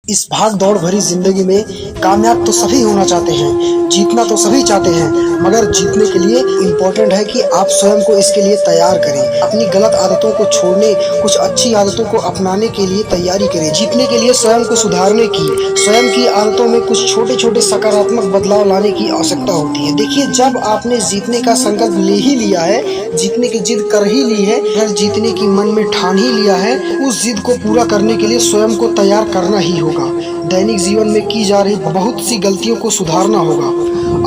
इस भाग दौड़ भरी जिंदगी में कामयाब तो सभी होना चाहते हैं, जीतना तो सभी चाहते हैं, मगर जीतने के लिए इम्पोर्टेंट है कि आप स्वयं को इसके लिए तैयार करें। अपनी गलत आदतों को छोड़ने, कुछ अच्छी आदतों को अपनाने के लिए तैयारी करें। जीतने के लिए स्वयं को सुधारने की, स्वयं की आदतों में कुछ छोटे छोटे सकारात्मक बदलाव लाने की आवश्यकता होती है। देखिए, जब आपने जीतने का संकल्प ले ही लिया है, जीतने की जिद कर ही ली है, अगर जीतने की मन में ठान ही लिया है, उस जिद को पूरा करने के लिए स्वयं को तैयार करना ही होगा। दैनिक जीवन में की जा रही बहुत सी गलतियों को सुधारना होगा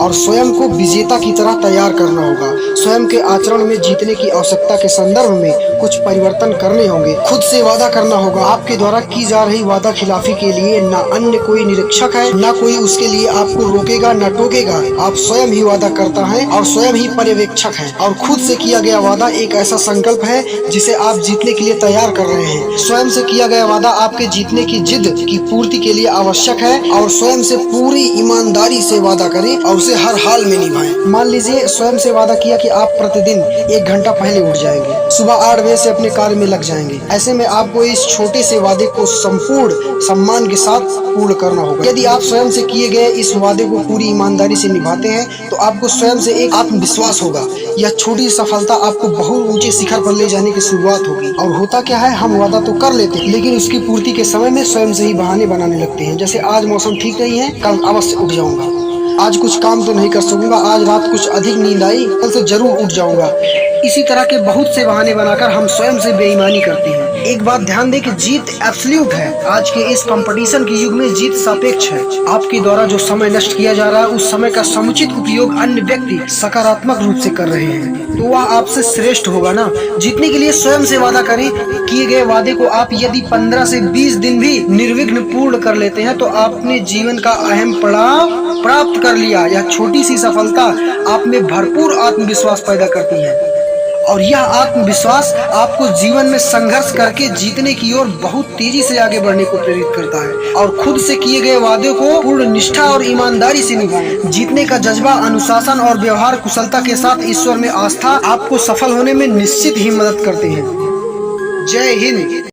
और स्वयं को विजेता की तरह तैयार करना होगा। स्वयं के आचरण में जीतने की आवश्यकता के संदर्भ में कुछ परिवर्तन करने होंगे। खुद से वादा करना होगा। आपके द्वारा की जा रही वादा खिलाफी के लिए ना अन्य कोई निरीक्षक है, ना कोई उसके लिए आपको रोकेगा न टोकेगा। आप स्वयं ही वादा करता है और स्वयं ही पर्यवेक्षक है। और खुद से किया गया वादा एक ऐसा संकल्प है जिसे आप जीतने के लिए तैयार कर रहे हैं। स्वयं से किया गया वादा आपके जीतने की जिद की पूर्ति के लिए आवश्यक है और स्वयं से पूरी ईमानदारी से वादा करें और उसे हर हाल में निभाएं। मान लीजिए, स्वयं से वादा किया कि आप प्रतिदिन 1 घंटा पहले उठ जाएंगे, सुबह 8 बजे से अपने कार्य में लग जाएंगे। ऐसे में आपको इस छोटे से वादे को संपूर्ण सम्मान के साथ पूर्ण करना होगा। यदि आप स्वयं से किए गए इस वादे को पूरी ईमानदारी से निभाते हैं तो आपको स्वयं से एक आत्मविश्वास होगा। यह छोटी सफलता आपको बहुत ऊंचे शिखर पर ले जाने की शुरुआत होगी। और होता क्या है, हम वादा तो कर लेते हैं, लेकिन उसकी पूर्ति के समय में स्वयं से ही बहाने बनाने लगते हैं। जैसे आज मौसम ठीक नहीं है, कल अवश्य उठ जाऊंगा। आज कुछ काम तो नहीं कर सकूंगा, आज रात कुछ अधिक नींद आई, कल से जरूर उठ जाऊंगा। इसी तरह के बहुत से बहाने बनाकर हम स्वयं से बेईमानी करते हैं। एक बात ध्यान दें कि जीत एब्सोल्यूट है। आज के इस कंपटीशन के युग में जीत सापेक्ष है। आपके द्वारा जो समय नष्ट किया जा रहा है, उस समय का समुचित उपयोग अन्य व्यक्ति सकारात्मक रूप से कर रहे हैं, तो वह आपसे श्रेष्ठ होगा ना। जीतने के लिए स्वयं से वादा करें। किए गए वादे को आप यदि 15 से 20 दिन भी निर्विघ्न पूर्ण कर लेते हैं तो आपने जीवन का अहम पड़ाव प्राप्त कर लिया। यह छोटी सी सफलता आप में भरपूर आत्मविश्वास पैदा करती है और यह आत्मविश्वास आपको जीवन में संघर्ष करके जीतने की ओर बहुत तेजी से आगे बढ़ने को प्रेरित करता है। और खुद से किए गए वादे को पूर्ण निष्ठा और ईमानदारी से निभाएं। जीतने का जज्बा, अनुशासन और व्यवहार कुशलता के साथ ईश्वर में आस्था आपको सफल होने में निश्चित ही मदद करते हैं। जय हिंद।